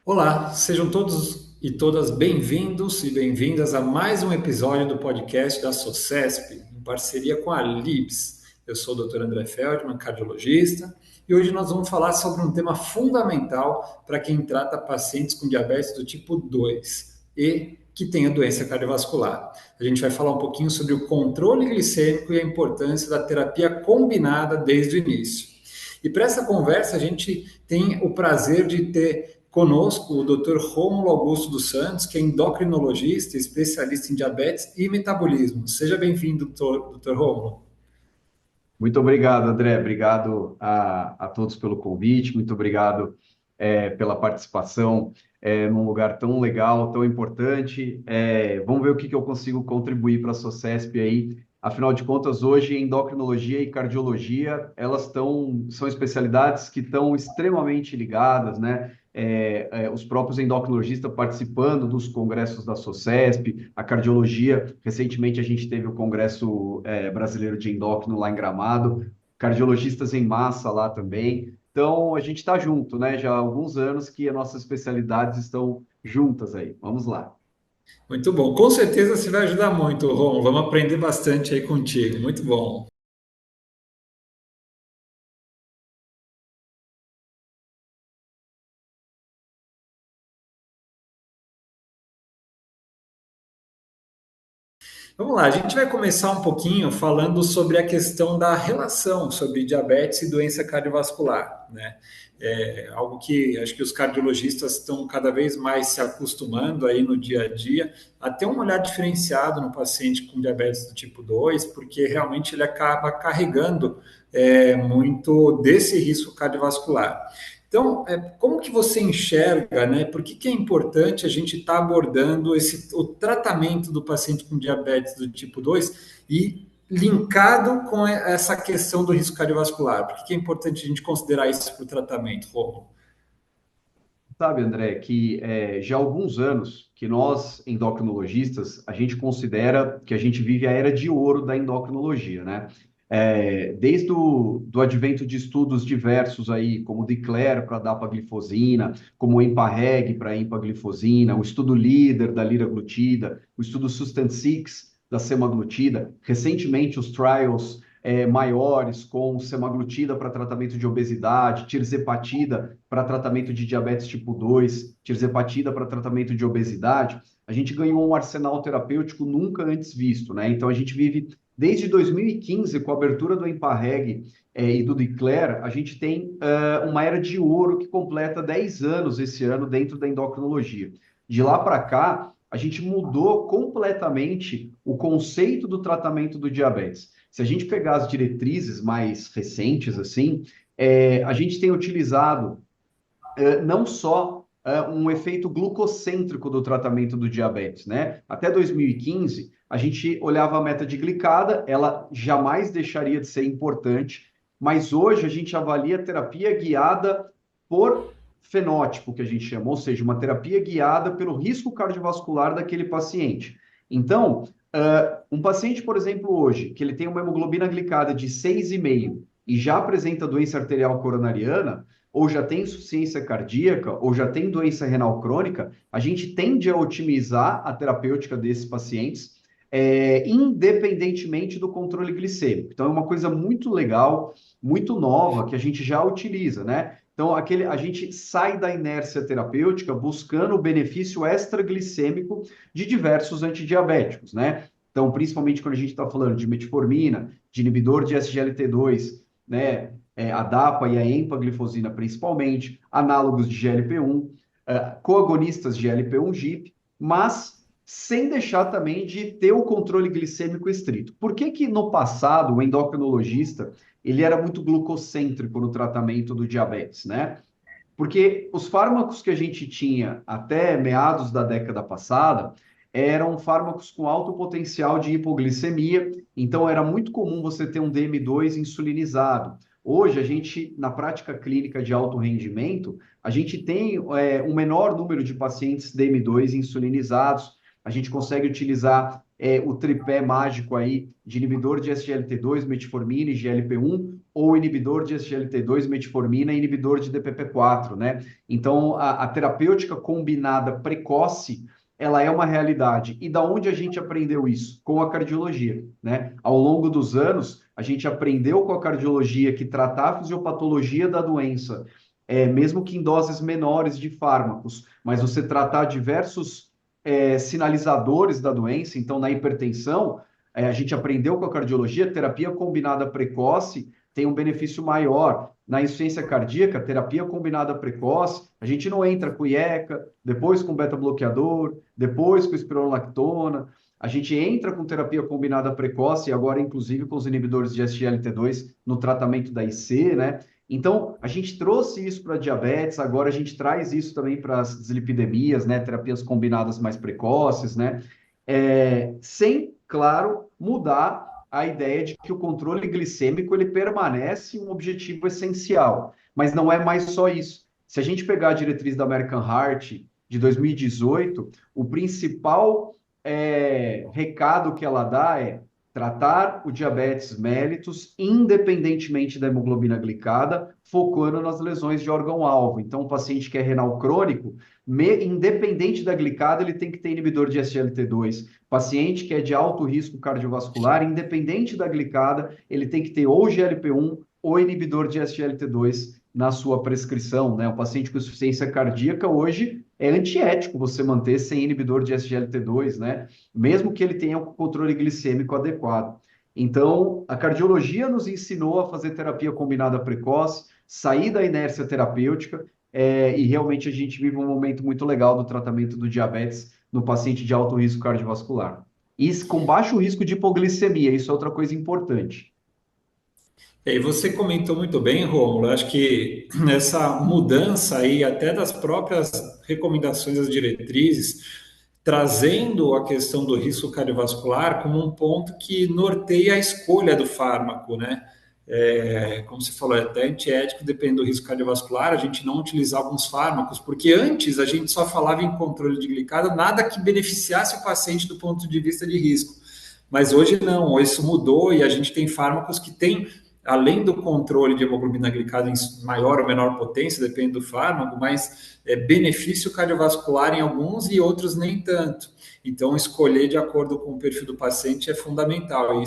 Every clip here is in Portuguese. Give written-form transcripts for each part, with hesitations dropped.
Olá, sejam todos e todas bem-vindos e bem-vindas a mais um episódio do podcast da SOCESP, em parceria com a LIBS. Eu sou o Dr. André Feldman, cardiologista, e hoje nós vamos falar sobre um tema fundamental para quem trata pacientes com diabetes do tipo 2 e que tem a doença cardiovascular. A gente vai falar um pouquinho sobre o controle glicêmico e a importância da terapia combinada desde o início. E para essa conversa, a gente tem o prazer de ter conosco o Dr. Rômulo Augusto dos Santos, que é endocrinologista, especialista em diabetes e metabolismo. Seja bem-vindo, Dr. Rômulo. Muito obrigado, André. Obrigado a todos pelo convite. Muito obrigado pela participação num lugar tão legal, tão importante. Vamos ver o que eu consigo contribuir para a SOCESP aí. Afinal de contas, hoje endocrinologia e cardiologia, são especialidades que estão extremamente ligadas, né? Os próprios endocrinologistas participando dos congressos da SOCESP, a cardiologia, recentemente a gente teve o Congresso Brasileiro de Endócrino lá em Gramado, cardiologistas em massa lá também. Então, a gente está junto, né? Já há alguns anos que as nossas especialidades estão juntas aí. Vamos lá. Muito bom. Com certeza você vai ajudar muito, Rômulo. Vamos aprender bastante aí contigo. Muito bom. Vamos lá, a gente vai começar um pouquinho falando sobre a questão da relação sobre diabetes e doença cardiovascular, né? É algo que acho que os cardiologistas estão cada vez mais se acostumando aí no dia a dia, a ter um olhar diferenciado no paciente com diabetes do tipo 2, porque realmente ele acaba carregando muito desse risco cardiovascular. Então, como que você enxerga, né? Por que é importante a gente estar abordando o tratamento do paciente com diabetes do tipo 2 e linkado com essa questão do risco cardiovascular? Por que é importante a gente considerar isso para o tratamento, Romulo? Sabe, André, que já há alguns anos que nós, endocrinologistas, a gente considera que a gente vive a era de ouro da endocrinologia, né? Desde do advento de estudos diversos aí, como o DECLARE para dapaglifosina, como o EMPA-REG para empaglifosina, o estudo LEADER da liraglutida, o estudo SUSTANT-6 da semaglutida, recentemente os trials maiores com semaglutida para tratamento de obesidade, tirzepatida para tratamento de diabetes tipo 2, tirzepatida para tratamento de obesidade, a gente ganhou um arsenal terapêutico nunca antes visto, né? Então a gente vive desde 2015 com a abertura do EMPA-REG e do DECLARE, a gente tem uma era de ouro que completa 10 anos esse ano dentro da endocrinologia. De lá para cá, a gente mudou completamente o conceito do tratamento do diabetes. Se a gente pegar as diretrizes mais recentes, assim, a gente tem utilizado não só um efeito glucocêntrico do tratamento do diabetes, né? Até 2015, a gente olhava a meta de glicada, ela jamais deixaria de ser importante, mas hoje a gente avalia a terapia guiada por fenótipo, que a gente chama, ou seja, uma terapia guiada pelo risco cardiovascular daquele paciente. Então, um paciente, por exemplo, hoje, que ele tem uma hemoglobina glicada de 6,5 e já apresenta doença arterial coronariana, ou já tem insuficiência cardíaca, ou já tem doença renal crônica, a gente tende a otimizar a terapêutica desses pacientes, independentemente do controle glicêmico. Então, é uma coisa muito legal, muito nova, que a gente já utiliza, né? Então, a gente sai da inércia terapêutica buscando o benefício extraglicêmico de diversos antidiabéticos, né? Então, principalmente quando a gente está falando de metformina, de inibidor de SGLT2, né? A DAPA e a empaglifosina principalmente, análogos de GLP-1, coagonistas de GLP-1/GIP, mas sem deixar também de ter o controle glicêmico estrito. Por que que no passado o endocrinologista ele era muito glucocêntrico no tratamento do diabetes, né? Porque os fármacos que a gente tinha até meados da década passada eram fármacos com alto potencial de hipoglicemia, então era muito comum você ter um DM2 insulinizado. Hoje, a gente, na prática clínica de alto rendimento, a gente tem um menor número de pacientes DM2 insulinizados, a gente consegue utilizar o tripé mágico aí de inibidor de SGLT2, metformina e GLP-1, ou inibidor de SGLT2, metformina e inibidor de DPP-4, né? Então, a terapêutica combinada precoce, ela é uma realidade. E da onde a gente aprendeu isso? Com a cardiologia, né? Ao longo dos anos, a gente aprendeu com a cardiologia que tratar a fisiopatologia da doença, mesmo que em doses menores de fármacos, mas você tratar diversos sinalizadores da doença, então na hipertensão, a gente aprendeu com a cardiologia, terapia combinada precoce tem um benefício maior. Na insuficiência cardíaca, terapia combinada precoce, a gente não entra com IECA, depois com beta-bloqueador, depois com espironolactona, a gente entra com terapia combinada precoce, e agora inclusive com os inibidores de SGLT2 no tratamento da IC, né? Então, a gente trouxe isso para diabetes, agora a gente traz isso também para as dislipidemias, né? Terapias combinadas mais precoces, né? Sem, claro, mudar a ideia de que o controle glicêmico ele permanece um objetivo essencial, mas não é mais só isso. Se a gente pegar a diretriz da American Heart de 2018, o principal recado que ela dá é tratar o diabetes mellitus independentemente da hemoglobina glicada, focando nas lesões de órgão-alvo. Então, o paciente que é renal crônico, independente da glicada, ele tem que ter inibidor de SGLT2. Paciente que é de alto risco cardiovascular, independente da glicada, ele tem que ter ou GLP-1 ou inibidor de SGLT2 na sua prescrição, né? O paciente com insuficiência cardíaca hoje é antiético você manter sem inibidor de SGLT2, né? Mesmo que ele tenha um controle glicêmico adequado. Então, a cardiologia nos ensinou a fazer terapia combinada precoce, sair da inércia terapêutica, e realmente a gente vive um momento muito legal do tratamento do diabetes no paciente de alto risco cardiovascular. E com baixo risco de hipoglicemia, isso é outra coisa importante. E você comentou muito bem, Rômulo, acho que essa mudança aí, até das próprias recomendações das diretrizes, trazendo a questão do risco cardiovascular como um ponto que norteia a escolha do fármaco, né? Como você falou, é até antiético, depende do risco cardiovascular, a gente não utilizar alguns fármacos, porque antes a gente só falava em controle de glicada, nada que beneficiasse o paciente do ponto de vista de risco. Mas hoje não, isso mudou e a gente tem fármacos que têm, além do controle de hemoglobina glicada em maior ou menor potência, depende do fármaco, mas benefício cardiovascular em alguns e outros nem tanto. Então, escolher de acordo com o perfil do paciente é fundamental, e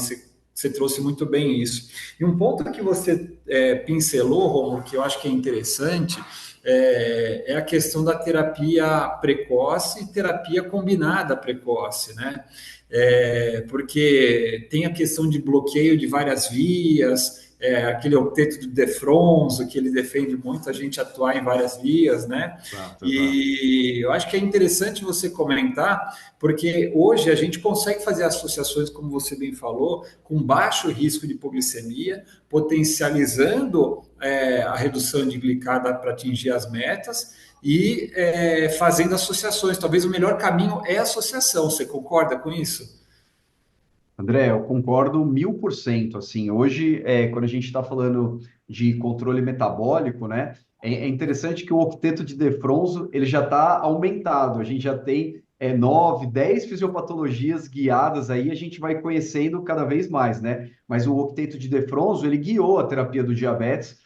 você trouxe muito bem isso. E um ponto que você pincelou, Romulo, que eu acho que é interessante, é a questão da terapia precoce e terapia combinada precoce, né? Porque tem a questão de bloqueio de várias vias, aquele octeto do Defronzo, que ele defende muito a gente atuar em várias vias, né? Exato, exato. E eu acho que é interessante você comentar, porque hoje a gente consegue fazer associações, como você bem falou, com baixo risco de hipoglicemia, potencializando a redução de glicada para atingir as metas e fazendo associações. Talvez o melhor caminho é a associação. Você concorda com isso? André, eu concordo 1000%. Assim, hoje, quando a gente está falando de controle metabólico, né, é interessante que o octeto de Defronzo ele já está aumentado. A gente já tem 9, 10 fisiopatologias guiadas aí, a gente vai conhecendo cada vez mais, né? Mas o octeto de Defronzo ele guiou a terapia do diabetes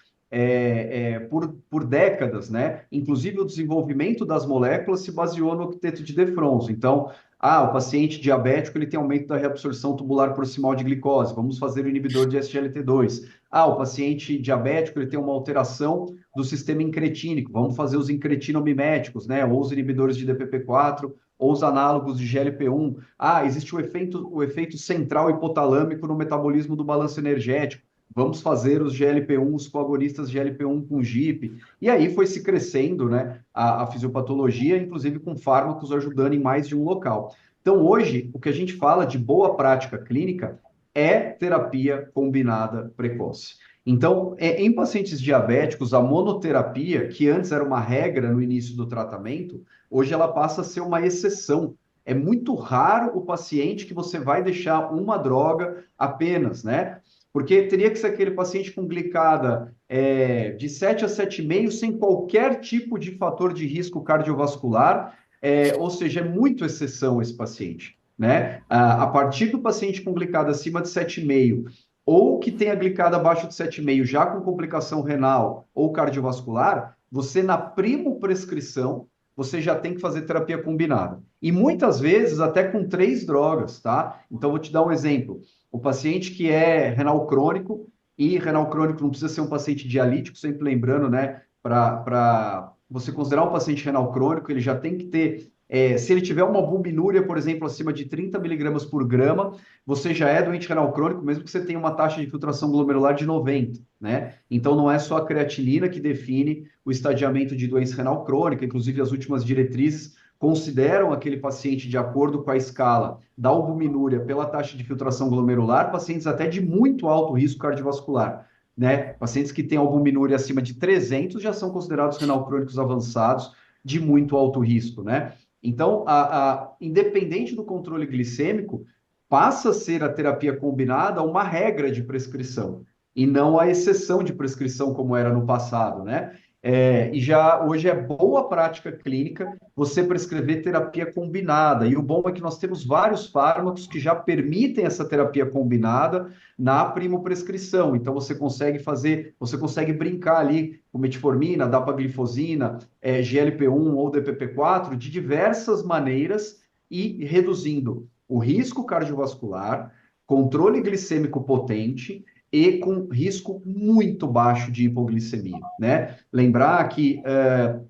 por décadas, né? Inclusive o desenvolvimento das moléculas se baseou no octeto de Defronzo. Então, o paciente diabético ele tem aumento da reabsorção tubular proximal de glicose. Vamos fazer o inibidor de SGLT2. O paciente diabético ele tem uma alteração do sistema incretínico. Vamos fazer os incretinomiméticos, né? Ou os inibidores de DPP-4, ou os análogos de GLP-1. Existe o efeito central hipotalâmico no metabolismo do balanço energético. Vamos fazer os GLP-1, os coagonistas GLP-1 com GIP. E aí foi se crescendo, né, a fisiopatologia, inclusive com fármacos ajudando em mais de um local. Então, hoje, o que a gente fala de boa prática clínica é terapia combinada precoce. Então, em pacientes diabéticos, a monoterapia, que antes era uma regra no início do tratamento, hoje ela passa a ser uma exceção. É muito raro o paciente que você vai deixar uma droga apenas, né? Porque teria que ser aquele paciente com glicada de 7 a 7,5, sem qualquer tipo de fator de risco cardiovascular, ou seja, é muito exceção esse paciente. né? A partir do paciente com glicada acima de 7,5 ou que tenha glicada abaixo de 7,5 já com complicação renal ou cardiovascular, você na primo prescrição, você já tem que fazer terapia combinada. E muitas vezes até com 3 drogas, tá? Então, vou te dar um exemplo. O paciente que é renal crônico, e renal crônico não precisa ser um paciente dialítico, sempre lembrando, né? Para você considerar um paciente renal crônico, ele já tem que ter, se ele tiver uma bulminúria, por exemplo, acima de 30 miligramas por grama, você já é doente renal crônico, mesmo que você tenha uma taxa de filtração glomerular de 90, né? Então, não é só a creatinina que define o estadiamento de doença renal crônica, inclusive as últimas diretrizes consideram aquele paciente de acordo com a escala da albuminúria pela taxa de filtração glomerular, pacientes até de muito alto risco cardiovascular, né? Pacientes que têm albuminúria acima de 300 já são considerados renal crônicos avançados de muito alto risco, né? Então, independente do controle glicêmico, passa a ser a terapia combinada uma regra de prescrição e não a exceção de prescrição como era no passado, né? E já hoje é boa prática clínica você prescrever terapia combinada. E o bom é que nós temos vários fármacos que já permitem essa terapia combinada na primoprescrição. Então você consegue brincar ali com metformina, dapaglifosina, GLP-1 ou DPP-4 de diversas maneiras e reduzindo o risco cardiovascular, controle glicêmico potente e com risco muito baixo de hipoglicemia, né? Lembrar que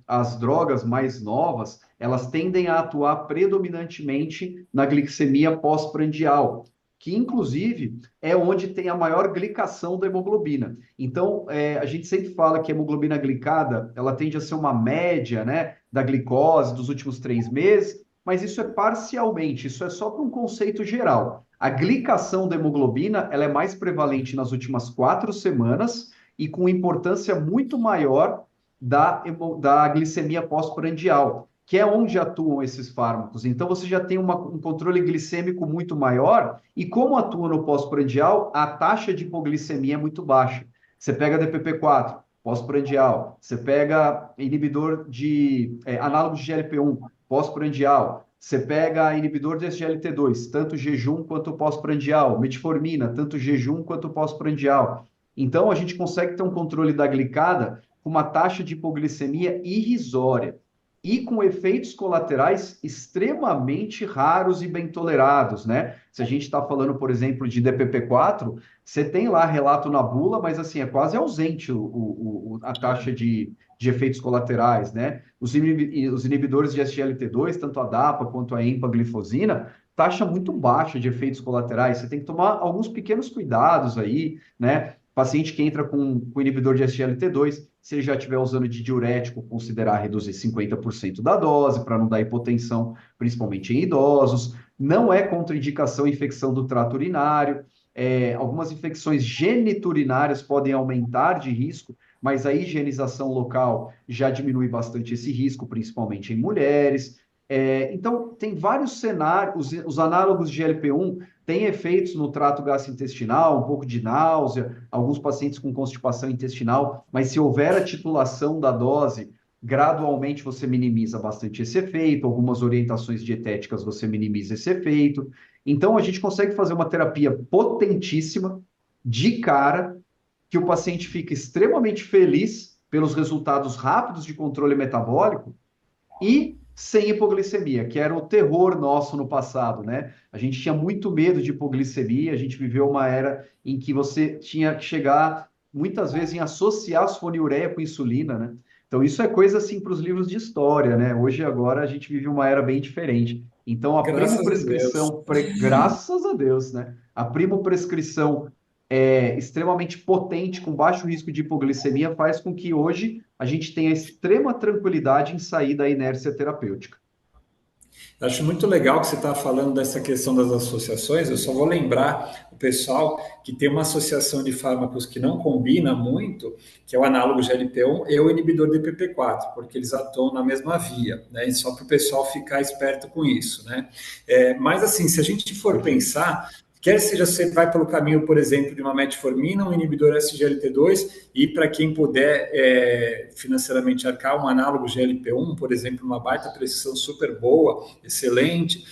as drogas mais novas, elas tendem a atuar predominantemente na glicemia pós-prandial, que inclusive é onde tem a maior glicação da hemoglobina. Então, a gente sempre fala que a hemoglobina glicada, ela tende a ser uma média, né, da glicose dos últimos 3 meses, mas isso é parcialmente, isso é só para um conceito geral. A glicação da hemoglobina, ela é mais prevalente nas últimas 4 semanas e com importância muito maior da glicemia pós-prandial, que é onde atuam esses fármacos. Então, você já tem um controle glicêmico muito maior e como atua no pós-prandial, a taxa de hipoglicemia é muito baixa. Você pega DPP-4, pós-prandial, você pega inibidor análogo de GLP-1, pós-prandial, você pega inibidor de SGLT2, tanto jejum quanto pós-prandial, metformina, tanto jejum quanto pós-prandial. Então, a gente consegue ter um controle da glicada com uma taxa de hipoglicemia irrisória e com efeitos colaterais extremamente raros e bem tolerados, né? Se a gente está falando, por exemplo, de DPP-4, você tem lá relato na bula, mas assim, é quase ausente a taxa de efeitos colaterais, né? Os inibidores de SGLT2, tanto a DAPA quanto a empaglifosina, taxa muito baixa de efeitos colaterais. Você tem que tomar alguns pequenos cuidados aí, né? Paciente que entra com inibidor de SGLT2, se ele já estiver usando de diurético, considerar reduzir 50% da dose para não dar hipotensão, principalmente em idosos. Não é contraindicação infecção do trato urinário. Algumas infecções geniturinárias podem aumentar de risco, mas a higienização local já diminui bastante esse risco, principalmente em mulheres. Então, tem vários cenários, os análogos de GLP-1 têm efeitos no trato gastrointestinal, um pouco de náusea, alguns pacientes com constipação intestinal, mas se houver a titulação da dose, gradualmente você minimiza bastante esse efeito, algumas orientações dietéticas você minimiza esse efeito. Então, a gente consegue fazer uma terapia potentíssima, de cara, que o paciente fica extremamente feliz pelos resultados rápidos de controle metabólico e sem hipoglicemia, que era o terror nosso no passado, né? A gente tinha muito medo de hipoglicemia, a gente viveu uma era em que você tinha que chegar, muitas vezes, em associar fosfonilureia com insulina, né? Então, isso é coisa, assim, para os livros de história, né? Hoje, agora, a gente vive uma era bem diferente. Então, a Graças a Deus. primoprescrição, graças a Deus, né? A primoprescrição extremamente potente, com baixo risco de hipoglicemia, faz com que hoje a gente tenha extrema tranquilidade em sair da inércia terapêutica. Acho muito legal que você está falando dessa questão das associações. Eu só vou lembrar o pessoal que tem uma associação de fármacos que não combina muito, que é o análogo GLP-1 e o inibidor de DPP-4, porque eles atuam na mesma via, né? E só para o pessoal ficar esperto com isso, né? Mas assim, se a gente for Perfeito. pensar, quer seja você vai pelo caminho, por exemplo, de uma metformina, um inibidor SGLT2, e para quem puder financeiramente arcar, um análogo GLP-1, por exemplo, uma baita prescrição super boa, excelente.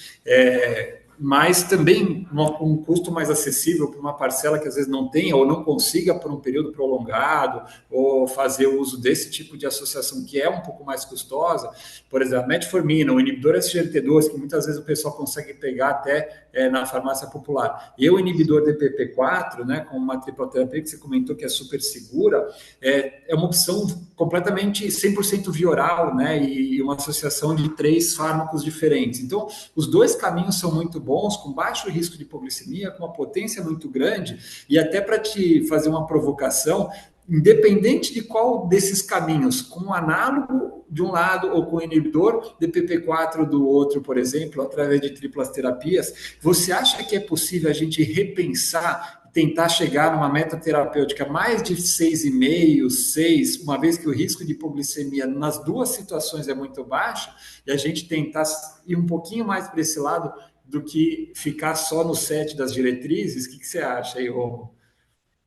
mas também um custo mais acessível para uma parcela que às vezes não tenha ou não consiga por um período prolongado, ou fazer uso desse tipo de associação que é um pouco mais custosa. Por exemplo, a metformina, o inibidor SGLT2, que muitas vezes o pessoal consegue pegar até na farmácia popular, e o inibidor DPP4, né, com uma tripla terapia que você comentou que é super segura, é uma opção completamente 100% via oral, né, e uma associação de 3 fármacos diferentes. Então, os dois caminhos são muito bons, com baixo risco de hipoglicemia, com uma potência muito grande, e até para te fazer uma provocação, independente de qual desses caminhos, com um análogo de um lado ou com inibidor DPP4 do outro, por exemplo, através de triplas terapias, você acha que é possível a gente repensar, tentar chegar numa meta terapêutica mais de 6,5, 6, uma vez que o risco de hipoglicemia nas duas situações é muito baixo, e a gente tentar ir um pouquinho mais para esse lado do que ficar só no set das diretrizes? O que você acha aí, Romo?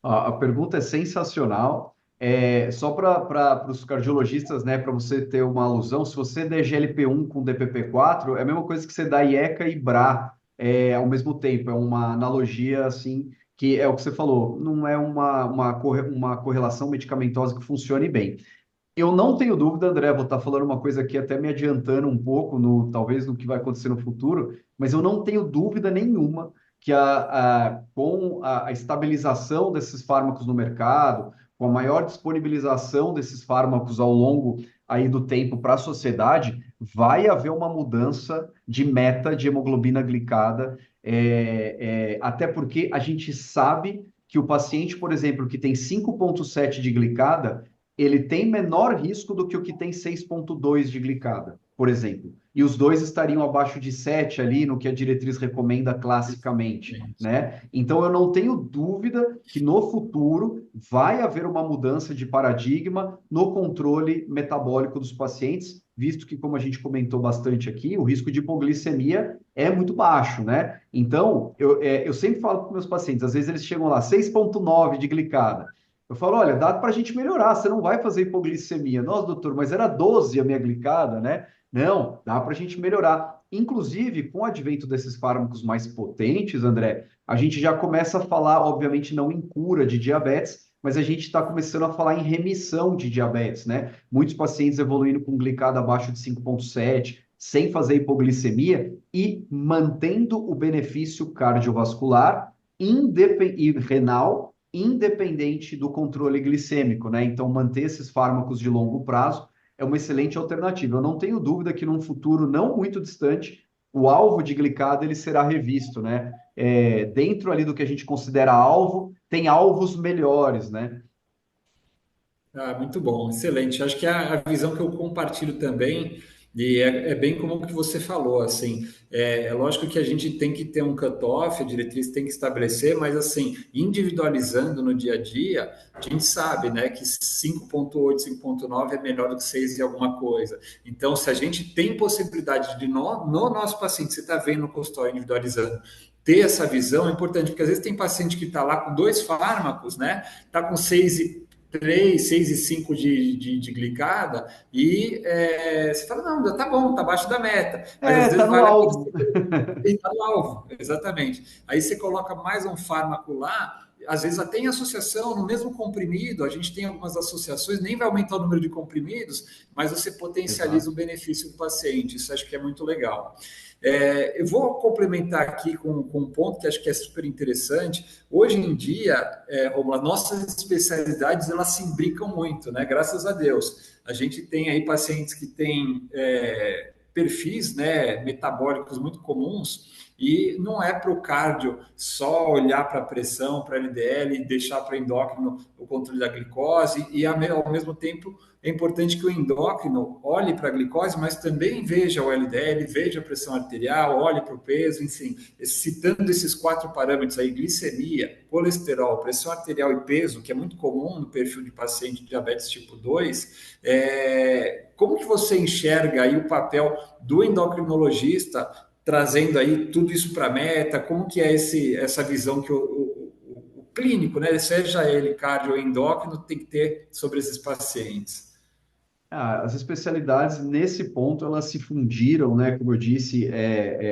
A pergunta é sensacional. Só para os cardiologistas, né, para você ter uma alusão, se você der GLP-1 com DPP-4, é a mesma coisa que você dá IECA e BRA ao mesmo tempo. É uma analogia assim, que é o que você falou, não é uma correlação medicamentosa que funcione bem. Eu não tenho dúvida, André, vou estar falando uma coisa aqui até me adiantando um pouco, talvez no que vai acontecer no futuro, mas eu não tenho dúvida nenhuma que com a estabilização desses fármacos no mercado, com a maior disponibilização desses fármacos ao longo aí do tempo para a sociedade, vai haver uma mudança de meta de hemoglobina glicada, até porque a gente sabe que o paciente, por exemplo, que tem 5,7 de glicada, ele tem menor risco do que o que tem 6,2 de glicada, por exemplo. E os dois estariam abaixo de 7 ali, no que a diretriz recomenda classicamente, né? Então, eu não tenho dúvida que no futuro vai haver uma mudança de paradigma no controle metabólico dos pacientes, visto que, como a gente comentou bastante aqui, o risco de hipoglicemia é muito baixo, né? Então, eu sempre falo para meus pacientes, às vezes eles chegam lá, 6,9 de glicada. Eu falo, olha, dá para a gente melhorar, você não vai fazer hipoglicemia. Nossa, doutor, mas era 12 a minha glicada, né? Não, dá para a gente melhorar. Inclusive, com o advento desses fármacos mais potentes, André, a gente já começa a falar, obviamente, não em cura de diabetes, mas a gente está começando a falar em remissão de diabetes, né? Muitos pacientes evoluindo com glicada abaixo de 5,7, sem fazer hipoglicemia e mantendo o benefício cardiovascular e renal independente do controle glicêmico, né? Então, manter esses fármacos de longo prazo é uma excelente alternativa. Eu não tenho dúvida que num futuro não muito distante, o alvo de glicada ele será revisto, né? Dentro ali do que a gente considera alvo, tem alvos melhores, né? Ah, muito bom, excelente. Acho que é a visão que eu compartilho também, e é bem como o que você falou, assim, é lógico que a gente tem que ter um cut-off, a diretriz tem que estabelecer, mas assim, individualizando no dia a dia, a gente sabe, né, que 5,8, 5,9 é melhor do que 6 e alguma coisa. Então, se a gente tem possibilidade de, no nosso paciente, você está vendo no consultório individualizando, ter essa visão é importante, porque às vezes tem paciente que está lá com 2 fármacos, né? Está com 6,3, 6,5 de glicada, e você fala, não, já tá bom, tá abaixo da meta. Mas às Tá vezes no vale a pena alvo. você tentar o alvo, exatamente. Aí você coloca mais um fármaco lá, às vezes até em associação, no mesmo comprimido, a gente tem algumas associações, nem vai aumentar o número de comprimidos, mas você potencializa o Exato. benefício do paciente. Isso acho que é muito legal. Eu vou complementar aqui com um ponto que acho que é super interessante. Hoje em dia, Romulo, as nossas especialidades elas se imbricam muito, né? Graças a Deus. A gente tem aí pacientes que têm perfis, né, metabólicos muito comuns, e não é para o cardio só olhar para a pressão, para a LDL e deixar para o endócrino o controle da glicose, e ao mesmo tempo é importante que o endócrino olhe para a glicose, mas também veja o LDL, veja a pressão arterial, olhe para o peso, enfim, citando esses 4 parâmetros aí, glicemia, colesterol, pressão arterial e peso, que é muito comum no perfil de paciente de diabetes tipo 2, como que você enxerga aí o papel do endocrinologista trazendo aí tudo isso para a meta? Como que é essa visão que o clínico, né, seja ele cardio ou endócrino, tem que ter sobre esses pacientes? As especialidades, nesse ponto, elas se fundiram, né? Como eu disse,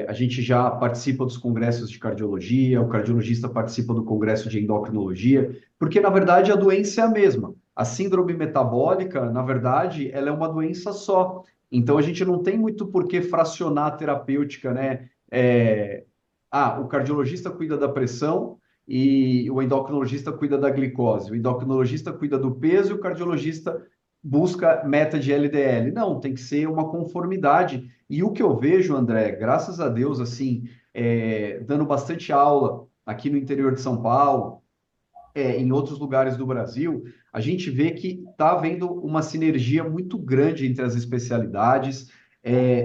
a gente já participa dos congressos de cardiologia, o cardiologista participa do congresso de endocrinologia, porque, na verdade, a doença é a mesma. A síndrome metabólica, na verdade, ela é uma doença só. Então, a gente não tem muito por que fracionar a terapêutica, né? O cardiologista cuida da pressão e o endocrinologista cuida da glicose. O endocrinologista cuida do peso e o cardiologista busca meta de LDL. Não, tem que ser uma conformidade. E o que eu vejo, André, graças a Deus, assim, dando bastante aula aqui no interior de São Paulo, em outros lugares do Brasil, a gente vê que está havendo uma sinergia muito grande entre as especialidades.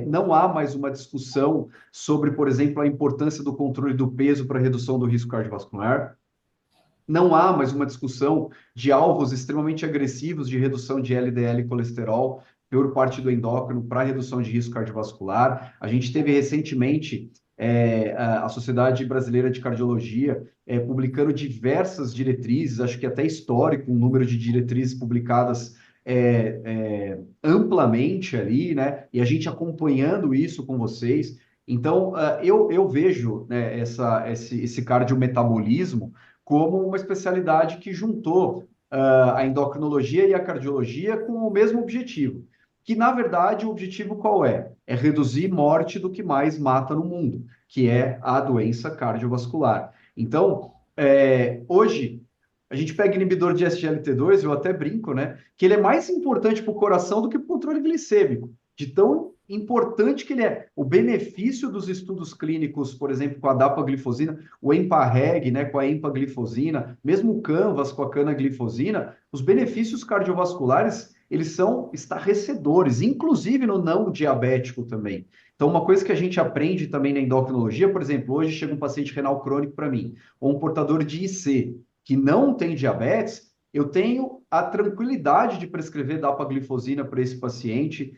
Não há mais uma discussão sobre, por exemplo, a importância do controle do peso para a redução do risco cardiovascular. Não há mais uma discussão de alvos extremamente agressivos de redução de LDL e colesterol por parte do endócrino para redução de risco cardiovascular. A gente teve recentemente a Sociedade Brasileira de Cardiologia publicando diversas diretrizes, acho que até histórico, um número de diretrizes publicadas amplamente ali, né? E a gente acompanhando isso com vocês. Então, eu vejo, né, esse cardiometabolismo como uma especialidade que juntou a endocrinologia e a cardiologia com o mesmo objetivo. Que, na verdade, o objetivo qual é? É reduzir morte do que mais mata no mundo, que é a doença cardiovascular. Então, hoje, a gente pega inibidor de SGLT2, eu até brinco, né? Que ele é mais importante para o coração do que para o controle glicêmico, de tão importante que ele é. O benefício dos estudos clínicos, por exemplo, com a dapaglifosina, o Emparreg, né, com a empaglifosina, mesmo o Canvas com a canaglifosina, os benefícios cardiovasculares, eles são estarrecedores, inclusive no não diabético também. Então, uma coisa que a gente aprende também na endocrinologia, por exemplo, hoje chega um paciente renal crônico para mim, ou um portador de IC, que não tem diabetes, eu tenho a tranquilidade de prescrever dapaglifosina para esse paciente,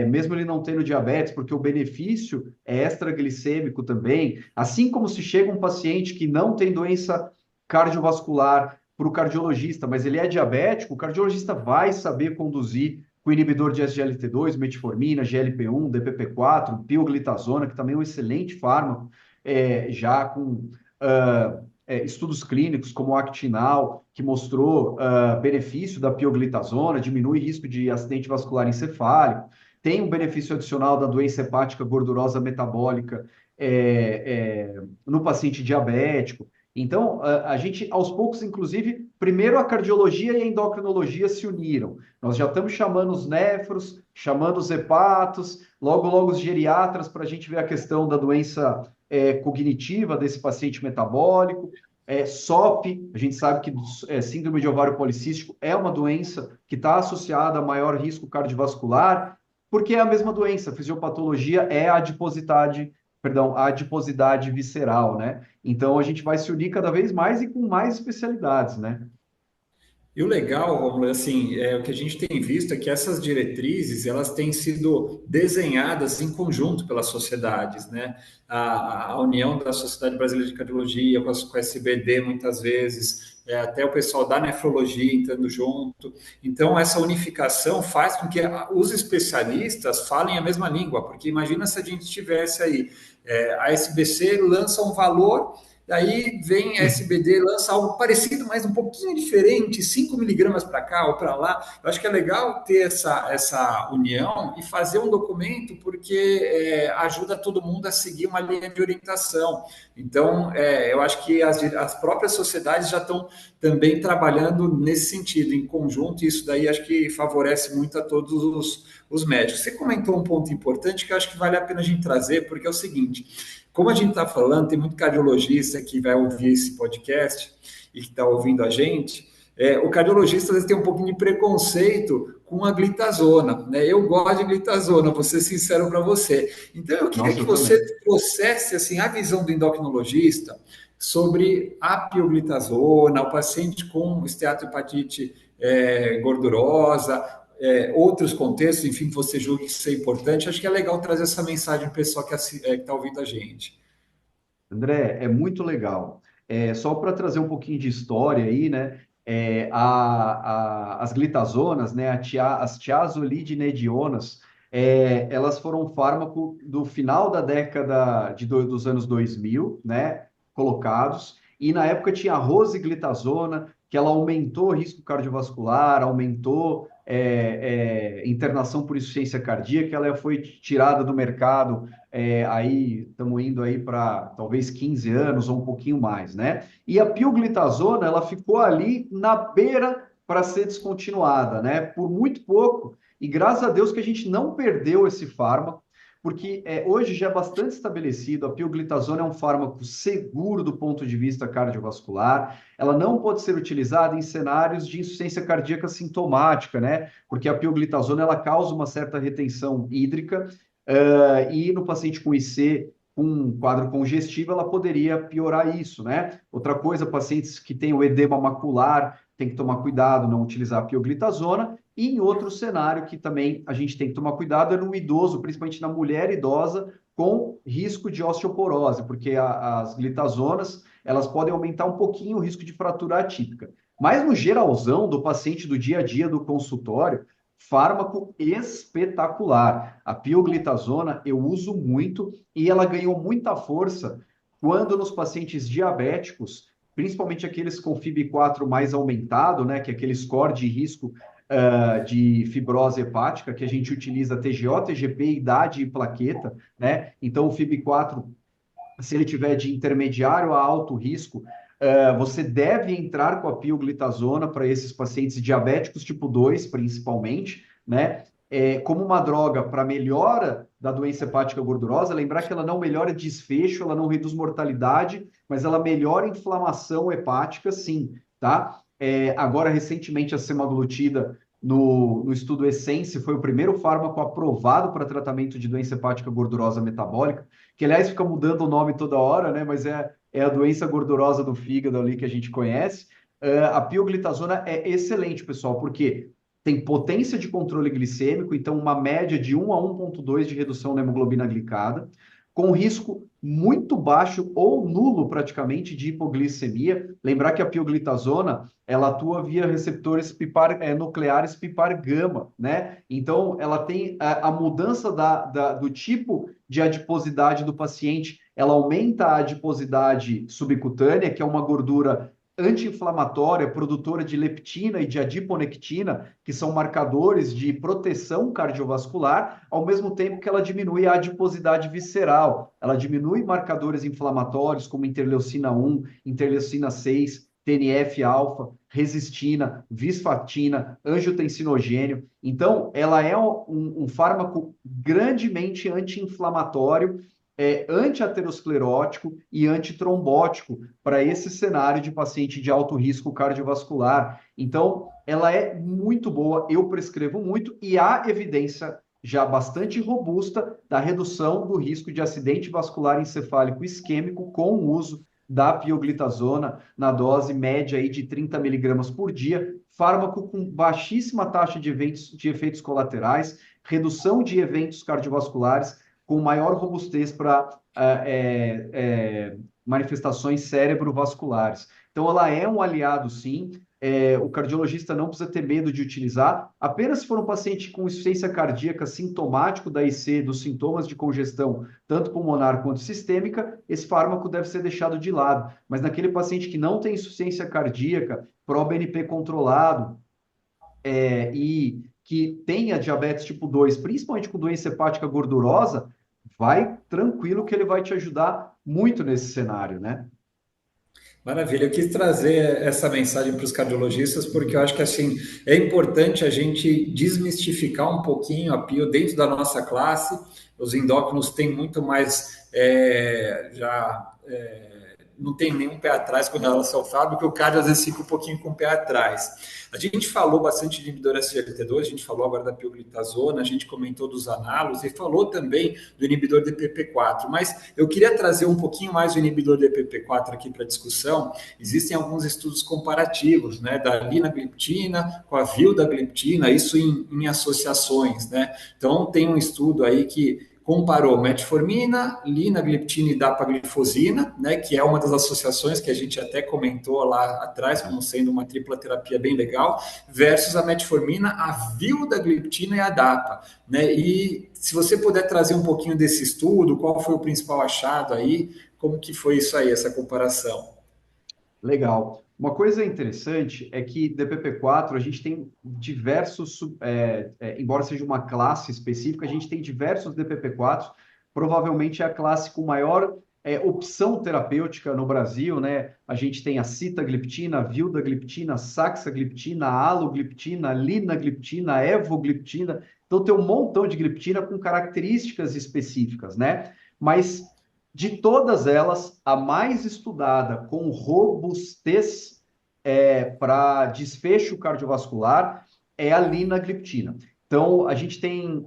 mesmo ele não tendo diabetes, porque o benefício é extraglicêmico também. Assim como se chega um paciente que não tem doença cardiovascular para o cardiologista, mas ele é diabético, o cardiologista vai saber conduzir com inibidor de SGLT2, metformina, GLP-1, DPP-4, pioglitazona, que também é um excelente fármaco, já com estudos clínicos como o Actinal, que mostrou benefício da pioglitazona, diminui risco de acidente vascular encefálico, tem um benefício adicional da doença hepática gordurosa metabólica no paciente diabético. Então, a gente, aos poucos, inclusive, primeiro a cardiologia e a endocrinologia se uniram. Nós já estamos chamando os nefros, chamando os hepatos, logo, logo os geriatras, para a gente ver a questão da doença cognitiva desse paciente metabólico. SOP, a gente sabe que síndrome de ovário policístico é uma doença que está associada a maior risco cardiovascular, porque é a mesma doença, a fisiopatologia é a adiposidade, perdão, a adiposidade visceral, né? Então a gente vai se unir cada vez mais e com mais especialidades, né? E o legal, Romulo, assim, o que a gente tem visto é que essas diretrizes, elas têm sido desenhadas em conjunto pelas sociedades, né? A união da Sociedade Brasileira de Cardiologia com a SBD, muitas vezes, até o pessoal da nefrologia entrando junto. Então, essa unificação faz com que os especialistas falem a mesma língua, porque imagina se a gente tivesse aí, a SBC lança um valor. Daí vem a SBD, lança algo parecido, mas um pouquinho diferente, 5 miligramas para cá ou para lá. Eu acho que é legal ter essa união e fazer um documento, porque ajuda todo mundo a seguir uma linha de orientação. Então, eu acho que as próprias sociedades já estão também trabalhando nesse sentido, em conjunto, e isso daí acho que favorece muito a todos os médicos. Você comentou um ponto importante que eu acho que vale a pena a gente trazer, porque é o seguinte. Como a gente está falando, tem muito cardiologista que vai ouvir esse podcast e que está ouvindo a gente. O cardiologista às vezes tem um pouquinho de preconceito com a glitazona, né? Eu gosto de glitazona, vou ser sincero para você. Então eu queria Nossa, que eu você também. trouxesse assim a visão do endocrinologista sobre a pioglitazona, o paciente com esteatohepatite gordurosa, outros contextos, enfim, que você julgue que isso é importante. Acho que é legal trazer essa mensagem para o pessoal que está ouvindo a gente. André, é muito legal. Só para trazer um pouquinho de história aí, né? As glitazonas, né, as tiazolidinedionas, elas foram um fármaco do final da década dos anos 2000, né, colocados, e na época tinha a rosiglitazona, que ela aumentou o risco cardiovascular, aumentou internação por insuficiência cardíaca, ela foi tirada do mercado, aí estamos indo aí para talvez 15 anos ou um pouquinho mais, né? E a pioglitazona, ela ficou ali na beira para ser descontinuada, né? Por muito pouco. E graças a Deus que a gente não perdeu esse fármaco, porque hoje já é bastante estabelecido, a pioglitazona é um fármaco seguro do ponto de vista cardiovascular, ela não pode ser utilizada em cenários de insuficiência cardíaca sintomática, né? Porque a pioglitazona, ela causa uma certa retenção hídrica, e no paciente com IC, com um quadro congestivo, ela poderia piorar isso, né? Outra coisa, pacientes que têm o edema macular, tem que tomar cuidado, não utilizar a pioglitazona. E em outro cenário que também a gente tem que tomar cuidado é no idoso, principalmente na mulher idosa, com risco de osteoporose, porque as glitazonas, elas podem aumentar um pouquinho o risco de fratura atípica. Mas no geralzão do paciente do dia a dia do consultório, fármaco espetacular. A pioglitazona eu uso muito e ela ganhou muita força quando nos pacientes diabéticos, principalmente aqueles com FIB4 mais aumentado, né, que é aquele score de risco de fibrose hepática, que a gente utiliza TGO, TGP, idade e plaqueta, né? Então, o FIB4, se ele tiver de intermediário a alto risco, você deve entrar com a pioglitazona para esses pacientes diabéticos tipo 2, principalmente, né? Como uma droga para melhora da doença hepática gordurosa, lembrar que ela não melhora desfecho, ela não reduz mortalidade, mas ela melhora inflamação hepática, sim, tá? Agora, recentemente, a semaglutida, no estudo Essence, foi o primeiro fármaco aprovado para tratamento de doença hepática gordurosa metabólica, que, aliás, fica mudando o nome toda hora, né? Mas é a doença gordurosa do fígado ali que a gente conhece. A pioglitazona é excelente, pessoal, porque tem potência de controle glicêmico, então uma média de 1 a 1,2 de redução na hemoglobina glicada, com risco muito baixo ou nulo praticamente de hipoglicemia. Lembrar que a pioglitazona, ela atua via receptores nucleares PIPAR gama, né? Então, ela tem a mudança do tipo de adiposidade do paciente, ela aumenta a adiposidade subcutânea, que é uma gordura anti-inflamatória, produtora de leptina e de adiponectina, que são marcadores de proteção cardiovascular, ao mesmo tempo que ela diminui a adiposidade visceral. Ela diminui marcadores inflamatórios como interleucina 1, interleucina 6, TNF-alfa, resistina, visfatina, angiotensinogênio. Então, ela é um fármaco grandemente anti-inflamatório, antiaterosclerótico e antitrombótico para esse cenário de paciente de alto risco cardiovascular. Então, ela é muito boa, eu prescrevo muito e há evidência já bastante robusta da redução do risco de acidente vascular encefálico isquêmico com o uso da pioglitazona na dose média aí de 30 miligramas por dia, fármaco com baixíssima taxa de efeitos colaterais, redução de eventos cardiovasculares, com maior robustez para manifestações cerebrovasculares. Então, ela é um aliado, sim. O cardiologista não precisa ter medo de utilizar. Apenas se for um paciente com insuficiência cardíaca sintomático da IC, dos sintomas de congestão, tanto pulmonar quanto sistêmica, esse fármaco deve ser deixado de lado. Mas naquele paciente que não tem insuficiência cardíaca, pró-BNP controlado, e que tenha diabetes tipo 2, principalmente com doença hepática gordurosa, vai tranquilo que ele vai te ajudar muito nesse cenário, né? Maravilha, eu quis trazer essa mensagem para os cardiologistas porque eu acho que assim é importante a gente desmistificar um pouquinho a pio dentro da nossa classe. Os endócrinos têm muito mais não tem nenhum pé atrás com relação ao fármaco, porque o cardio às vezes fica um pouquinho com o pé atrás. A gente falou bastante de inibidor SGLT2, a gente falou agora da pioglitazona, a gente comentou dos análogos e falou também do inibidor DPP4, mas eu queria trazer um pouquinho mais o inibidor DPP4 aqui para discussão. Existem alguns estudos comparativos, né, da linagliptina com a vildagliptina, isso em associações, né? Então tem um estudo aí que comparou metformina, linagliptina e dapaglifosina, né, que é uma das associações que a gente até comentou lá atrás como sendo uma tripla terapia bem legal, versus a metformina, a vildagliptina e a dapa, né? E se você puder trazer um pouquinho desse estudo, qual foi o principal achado aí, como que foi isso aí, essa comparação? Legal. Uma coisa interessante é que DPP-4 a gente tem diversos, embora seja uma classe específica, a gente tem diversos DPP-4, provavelmente é a classe com maior opção terapêutica no Brasil, né? A gente tem a sitagliptina, a vildagliptina, a saxagliptina, a alogliptina, a linagliptina, a evogliptina, então tem um montão de gliptina com características específicas, né? Mas de todas elas, a mais estudada com robustez para desfecho cardiovascular é a linagliptina. Então, a gente tem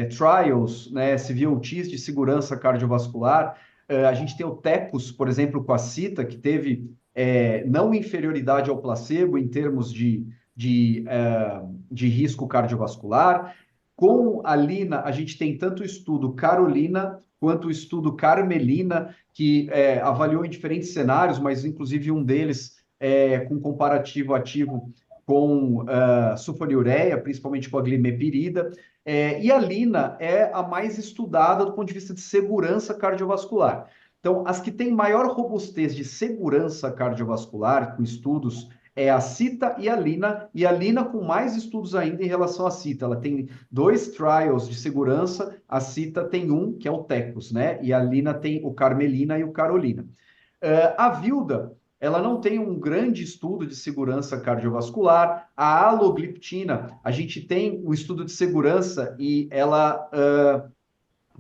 trials, né, CVOTs de segurança cardiovascular, a gente tem o TEPOS, por exemplo, com a CITA, que teve não inferioridade ao placebo em termos de risco cardiovascular. Com a Lina, a gente tem tanto o estudo Carolina quanto o estudo Carmelina, que avaliou em diferentes cenários, mas inclusive um deles com comparativo ativo com sulfonilureia, principalmente com a glimepirida. E a Lina é a mais estudada do ponto de vista de segurança cardiovascular. Então, as que têm maior robustez de segurança cardiovascular, com estudos a CITA e a Lina com mais estudos ainda em relação à CITA. Ela tem 2 trials de segurança, a CITA tem um, que é o TECOS, né? E a Lina tem o Carmelina e o Carolina. A Vilda, ela não tem um grande estudo de segurança cardiovascular. A alogliptina, a gente tem um estudo de segurança e ela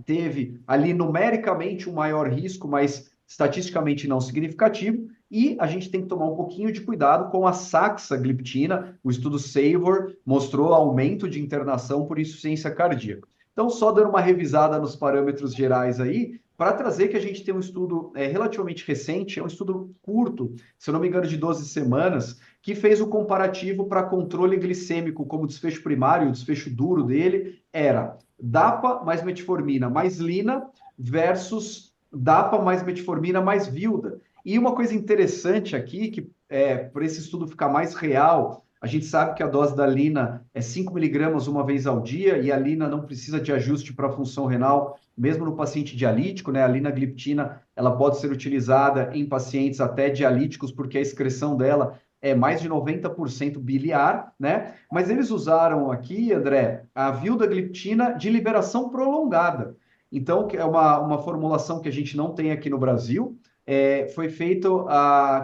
teve ali numericamente um maior risco, mas estatisticamente não significativo. E a gente tem que tomar um pouquinho de cuidado com a saxagliptina. O estudo SAVOR mostrou aumento de internação por insuficiência cardíaca. Então, só dando uma revisada nos parâmetros gerais aí, para trazer que a gente tem um estudo relativamente recente, é um estudo curto, se eu não me engano, de 12 semanas, que fez o comparativo para controle glicêmico como desfecho primário, o desfecho duro dele era DAPA mais metformina mais lina versus DAPA mais metformina mais vilda. E uma coisa interessante aqui, que para esse estudo ficar mais real, a gente sabe que a dose da lina é 5 miligramas uma vez ao dia, e a lina não precisa de ajuste para a função renal, mesmo no paciente dialítico, né? A linagliptina, ela pode ser utilizada em pacientes até dialíticos, porque a excreção dela é mais de 90% biliar, né? Mas eles usaram aqui, André, a vildagliptina de liberação prolongada. Então, é uma formulação que a gente não tem aqui no Brasil, foi feito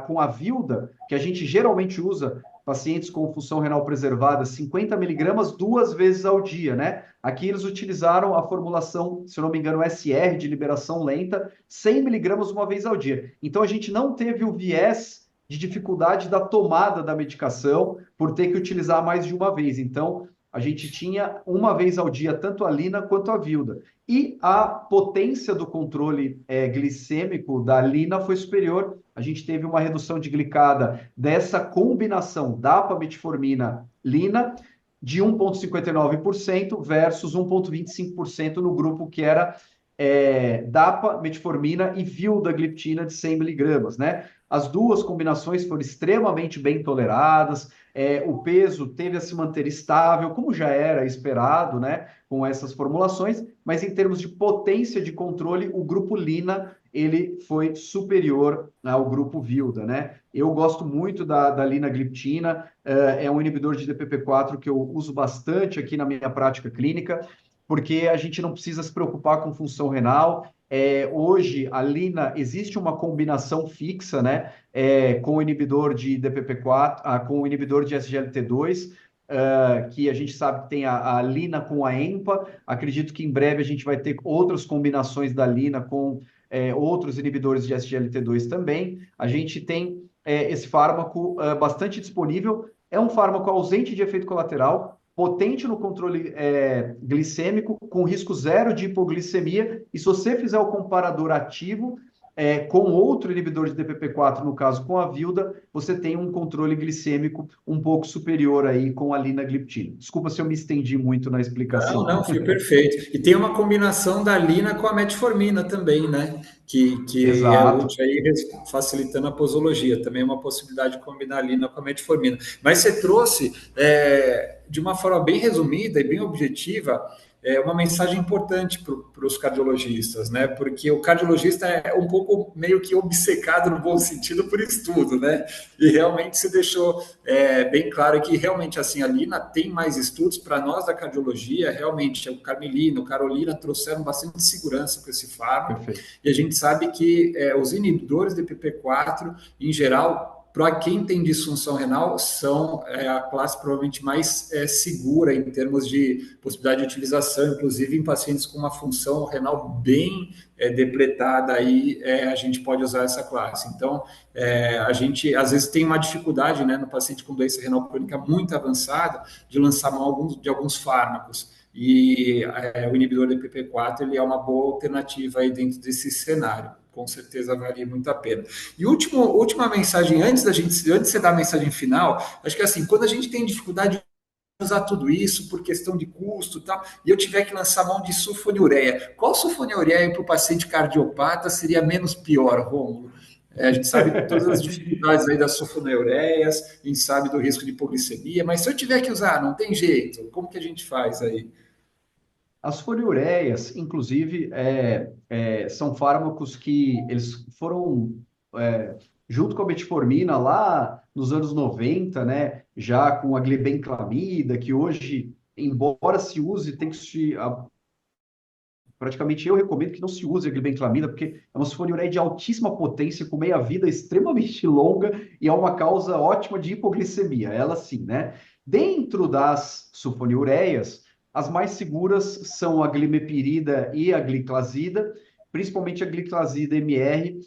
com a Vilda, que a gente geralmente usa pacientes com função renal preservada, 50 miligramas 2 vezes ao dia, né? Aqui eles utilizaram a formulação, se eu não me engano, SR, de liberação lenta, 100 miligramas uma vez ao dia. Então, a gente não teve o viés de dificuldade da tomada da medicação por ter que utilizar mais de uma vez. Então, a gente tinha uma vez ao dia tanto a lina quanto a vilda. E a potência do controle glicêmico da lina foi superior. A gente teve uma redução de glicada dessa combinação DAPA, metformina, lina, de 1,59% versus 1,25% no grupo que era DAPA, metformina e vildagliptina de 100 miligramas, né? As duas combinações foram extremamente bem toleradas, o peso teve a se manter estável, como já era esperado, né, com essas formulações, mas em termos de potência de controle, o grupo Lina, ele foi superior ao grupo Vilda, né? Eu gosto muito da linagliptina, é um inibidor de DPP-4 que eu uso bastante aqui na minha prática clínica, porque a gente não precisa se preocupar com função renal. Hoje, a lina, existe uma combinação fixa, né, com o inibidor de DPP-4, com o inibidor de SGLT2, que a gente sabe que tem a lina com a EMPA. Acredito que em breve a gente vai ter outras combinações da lina com outros inibidores de SGLT2 também. A gente tem esse fármaco bastante disponível. É um fármaco ausente de efeito colateral, potente no controle glicêmico, com risco zero de hipoglicemia, e se você fizer o comparador ativo, com outro inibidor de DPP-4, no caso com a Vilda, você tem um controle glicêmico um pouco superior aí com a linagliptina. Desculpa se eu me estendi muito na Não, explicação. não, foi perfeito. E tem uma combinação da lina com a metformina também, né? Que é Exato. útil aí, facilitando a posologia. Também é uma possibilidade de combinar a lina com a metformina. Mas você trouxe, de uma forma bem resumida e bem objetiva, uma mensagem importante para os cardiologistas, né? Porque o cardiologista é um pouco meio que obcecado no bom sentido por estudo, né? E realmente se deixou bem claro que realmente assim a Lina tem mais estudos para nós da cardiologia, realmente o Carmelina, o Carolina trouxeram bastante segurança para esse fármaco Perfeito. e a gente sabe que os inibidores de PP4 em geral para quem tem disfunção renal, são a classe provavelmente mais segura em termos de possibilidade de utilização, inclusive em pacientes com uma função renal bem depletada, aí a gente pode usar essa classe. Então, a gente às vezes tem uma dificuldade, né, no paciente com doença renal crônica muito avançada, de lançar mão de alguns fármacos. E o inibidor de PP4 ele é uma boa alternativa aí dentro desse cenário. Com certeza vale muito a pena. E última mensagem, antes de você dar a mensagem final, acho que assim, quando a gente tem dificuldade de usar tudo isso por questão de custo e tal, e eu tiver que lançar mão de sulfonilureia, qual sulfonilureia para o paciente cardiopata seria menos pior, Rômulo? A gente sabe todas as dificuldades aí das sulfonilureias, a gente sabe do risco de hipoglicemia, mas se eu tiver que usar, não tem jeito, como que a gente faz aí? As foliureias, inclusive, são fármacos que eles foram, junto com a metformina, lá nos anos 90, né, já com a glibenclamida, que hoje, embora se use, tem que se... praticamente eu recomendo que não se use a glibenclamida, porque é uma sulfonilureia de altíssima potência, com meia-vida extremamente longa e é uma causa ótima de hipoglicemia, ela sim, né? Dentro das sulfonilureias, as mais seguras são a glimepirida e a gliclazida, principalmente a gliclazida MR,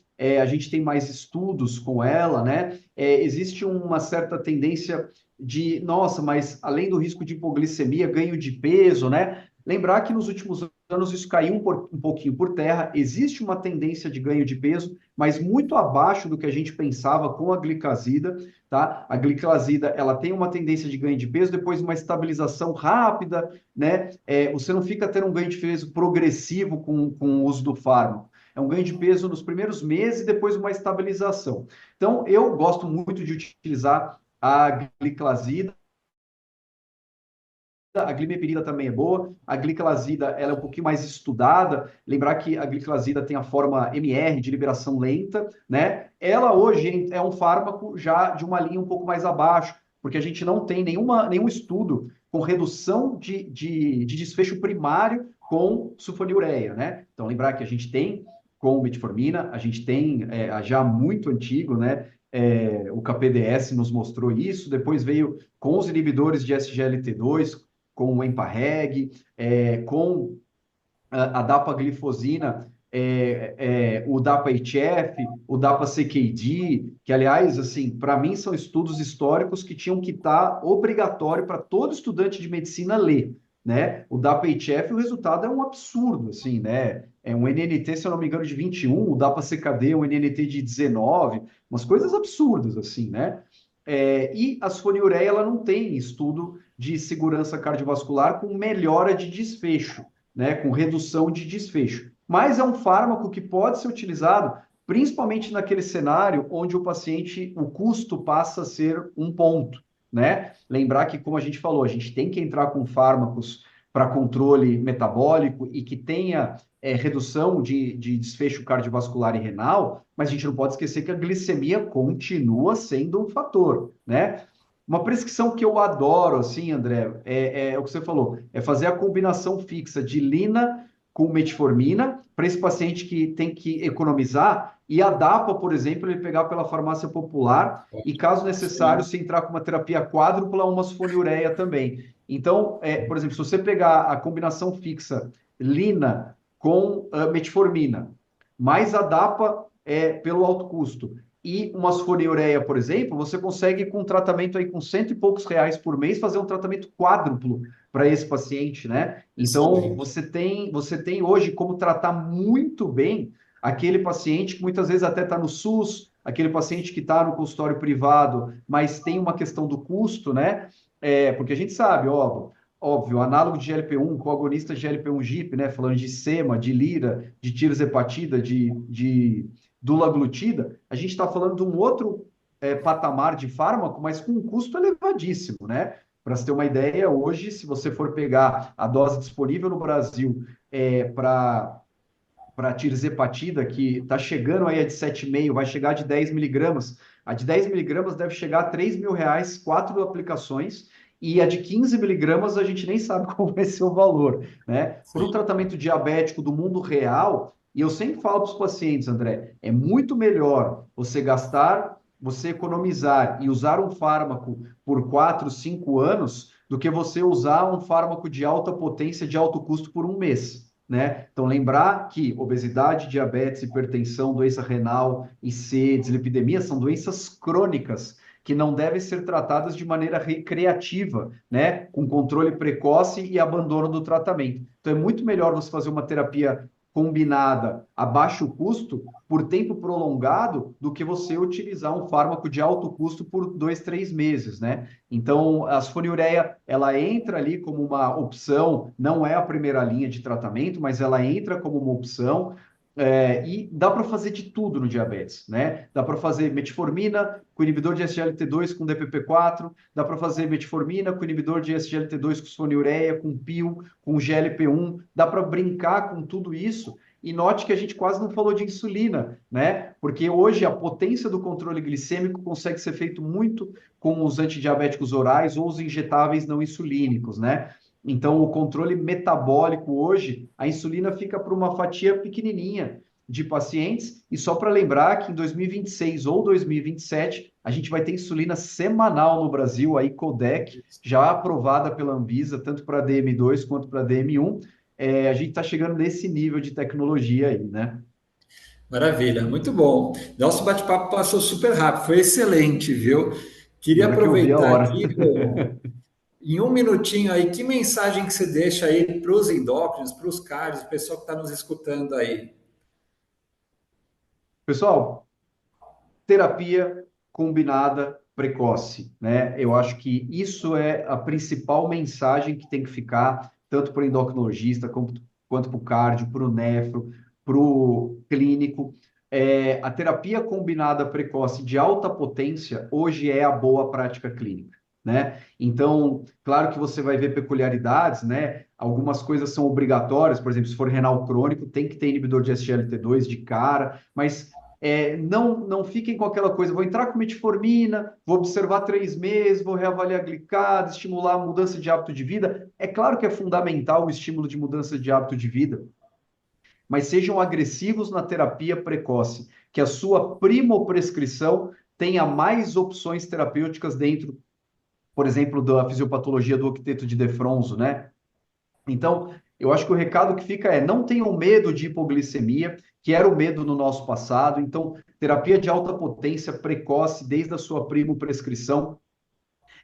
a gente tem mais estudos com ela, né? Existe uma certa tendência de, nossa, mas além do risco de hipoglicemia, ganho de peso, né? Lembrar que nos últimos anos isso caiu um pouquinho por terra, existe uma tendência de ganho de peso, mas muito abaixo do que a gente pensava com a glicazida, tá? A glicazida, ela tem uma tendência de ganho de peso, depois uma estabilização rápida, né? Você não fica tendo um ganho de peso progressivo com o uso do fármaco. É um ganho de peso nos primeiros meses e depois uma estabilização. Então, eu gosto muito de utilizar a gliclazida. A glimepirida também é boa. A gliclazida ela é um pouquinho mais estudada. Lembrar que a gliclazida tem a forma MR de liberação lenta, né? Ela hoje é um fármaco já de uma linha um pouco mais abaixo, porque a gente não tem nenhum estudo com redução de desfecho primário com sulfonilureia, né? Então, lembrar que a gente tem com metformina, a gente tem já muito antigo, né? O KPDS nos mostrou isso, depois veio com os inibidores de SGLT2, com o Emparreg, com a dapaglifosina, o DAPA-HF, o DAPA-CKD, que, aliás, assim, para mim são estudos históricos que tinham que estar obrigatório para todo estudante de medicina ler, né? O DAPA-HF, o resultado é um absurdo, assim, né? É um NNT, se eu não me engano, de 21, o DAPA-CKD é um NNT de 19, umas coisas absurdas, assim, né? E a sulfonilureia, ela não tem estudo de segurança cardiovascular com melhora de desfecho, né, com redução de desfecho. Mas é um fármaco que pode ser utilizado principalmente naquele cenário onde o paciente, o custo passa a ser um ponto, né? Lembrar que, como a gente falou, a gente tem que entrar com fármacos para controle metabólico e que tenha redução de desfecho cardiovascular e renal, mas a gente não pode esquecer que a glicemia continua sendo um fator, né? Uma prescrição que eu adoro, assim, André, é o que você falou, é fazer a combinação fixa de lina com metformina para esse paciente que tem que economizar e a DAPA, por exemplo, ele pegar pela farmácia popular e, caso necessário, Sim. se entrar com uma terapia quádrupla, uma sulfonilureia também. Então, por exemplo, se você pegar a combinação fixa lina com metformina, mais a DAPA pelo alto custo, e uma sulfonilureia, por exemplo, você consegue com um tratamento aí com cento e poucos reais por mês fazer um tratamento quádruplo para esse paciente, né? Então Excelente. você tem hoje como tratar muito bem aquele paciente que muitas vezes até está no SUS, aquele paciente que está no consultório privado, mas tem uma questão do custo, né? Porque a gente sabe, óbvio, análogo de GLP-1, coagonista de GLP-1/GIP, né? Falando de sema, de lira, de tirzepatida, de dulaglutida, a gente está falando de um outro patamar de fármaco, mas com um custo elevadíssimo, né? Para você ter uma ideia, hoje, se você for pegar a dose disponível no Brasil para tirzepatida, que está chegando aí a de 7,5, vai chegar de 10 miligramas. A de 10 miligramas deve chegar a R$ 3.000, 4 aplicações, e a de 15 miligramas a gente nem sabe qual vai ser o valor, né? Para o Sim. tratamento diabético do mundo real, e eu sempre falo para os pacientes, André, é muito melhor você gastar, você economizar e usar um fármaco por 4, 5 anos do que você usar um fármaco de alta potência, de alto custo por um mês, né? Então, lembrar que obesidade, diabetes, hipertensão, doença renal, IC, dislipidemia são doenças crônicas que não devem ser tratadas de maneira recreativa, né? Com controle precoce e abandono do tratamento. Então, é muito melhor você fazer uma terapia combinada a baixo custo por tempo prolongado do que você utilizar um fármaco de alto custo por 2, 3 meses, né? Então, a sulfonilureia, ela entra ali como uma opção, não é a primeira linha de tratamento, mas ela entra como uma opção, e dá para fazer de tudo no diabetes, né? Dá para fazer metformina com inibidor de SGLT2 com DPP-4, dá para fazer metformina com inibidor de SGLT2 com sulfonilureia, com PIL, com GLP-1, dá para brincar com tudo isso. E note que a gente quase não falou de insulina, né? Porque hoje a potência do controle glicêmico consegue ser feito muito com os antidiabéticos orais ou os injetáveis não insulínicos, né? Então, o controle metabólico hoje, a insulina fica para uma fatia pequenininha de pacientes. E só para lembrar que em 2026 ou 2027, a gente vai ter insulina semanal no Brasil, a Icodec, já aprovada pela Anvisa, tanto para DM2 quanto para DM1. A gente está chegando nesse nível de tecnologia aí, né? Maravilha, muito bom. Nosso bate-papo passou super rápido, foi excelente, viu? Na Queria hora que eu vi a aproveitar hora. aqui, Romulo, em um minutinho aí, que mensagem que você deixa aí para os endócrinos, para os cardios, o pessoal que está nos escutando aí? Pessoal, terapia combinada precoce, né? Eu acho que isso é a principal mensagem que tem que ficar, tanto para o endocrinologista, quanto para o cardio, para o nefro, para o clínico. A terapia combinada precoce de alta potência hoje é a boa prática clínica, né? Então, claro que você vai ver peculiaridades, né? Algumas coisas são obrigatórias, por exemplo, se for renal crônico, tem que ter inibidor de SGLT2 de cara, mas não fiquem com aquela coisa, vou entrar com metformina, vou observar 3 meses, vou reavaliar a glicada, estimular a mudança de hábito de vida. É claro que é fundamental o estímulo de mudança de hábito de vida, mas sejam agressivos na terapia precoce, que a sua primoprescrição tenha mais opções terapêuticas dentro, por exemplo, da fisiopatologia do octeto de Defronzo, né? Então, eu acho que o recado que fica é: não tenham medo de hipoglicemia, que era o medo no nosso passado. Então, terapia de alta potência precoce, desde a sua primo prescrição,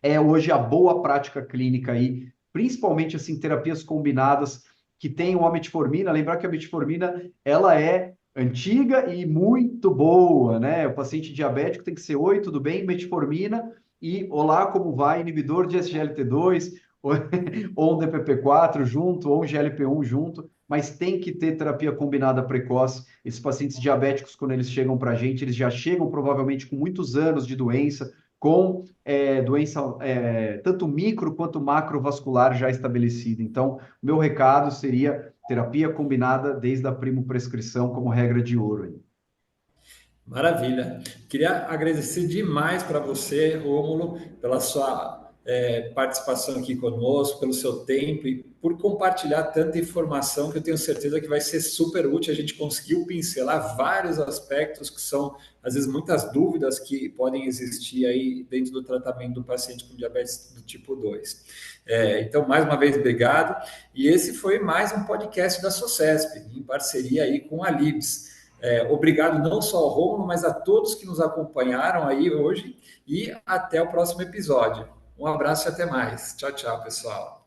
é hoje a boa prática clínica aí, principalmente assim, terapias combinadas que tenham a metformina. Lembrar que a metformina, ela é antiga e muito boa, né? O paciente diabético tem que ser: oi, tudo bem? Metformina e olá, como vai? Inibidor de SGLT2 ou um DPP-4 junto, ou um GLP-1 junto, mas tem que ter terapia combinada precoce. Esses pacientes diabéticos, quando eles chegam para a gente, eles já chegam provavelmente com muitos anos de doença, com doença tanto micro quanto macrovascular já estabelecida. Então, meu recado seria terapia combinada desde a primo prescrição como regra de ouro aí. Maravilha. Queria agradecer demais para você, Rômulo, pela sua participação aqui conosco, pelo seu tempo e por compartilhar tanta informação que eu tenho certeza que vai ser super útil. A gente conseguiu pincelar vários aspectos que são, às vezes, muitas dúvidas que podem existir aí dentro do tratamento do paciente com diabetes do tipo 2. Então, mais uma vez, obrigado. E esse foi mais um podcast da Socesp, em parceria aí com a Libs. Obrigado não só ao Romulo, mas a todos que nos acompanharam aí hoje e até o próximo episódio. Um abraço e até mais. Tchau, tchau, pessoal.